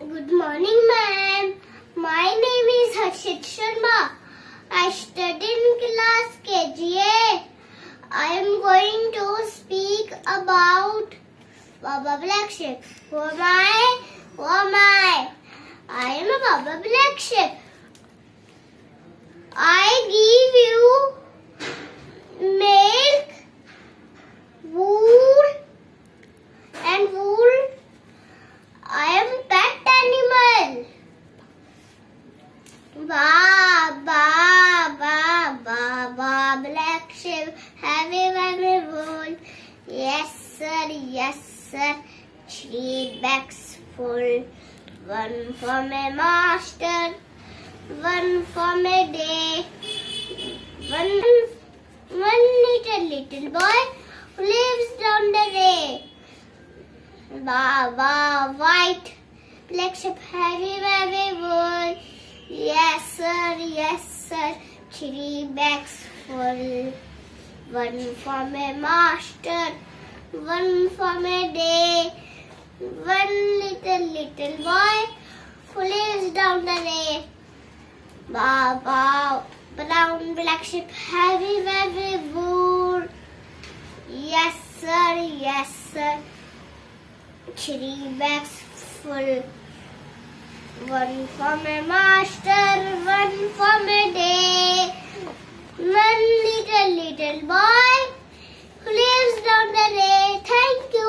Good morning, ma'am. My name is Harshit Sharma. I study in class KGA. I am going to speak about Baba Black Sheep. Who am I? Who am I? I am a Baba Black Sheep. I give you milk, wool, and wool. I am pet animal. Ba ba ba ba ba black sheep, have you ever wool? Yes sir, yes sir. 3 bags full. One for my master, one for my day. One little boy who lives down the way. Baba white black sheep, have you ever wool? Yes sir, yes sir. 3 bags full. One for my master, one for my day. One little boy who lives down the way. Baba brown black sheep, have you ever wool? Yes sir, yes sir. 3 bags full. One for my master, one for my day. One little boy who lives down the way. Thank you.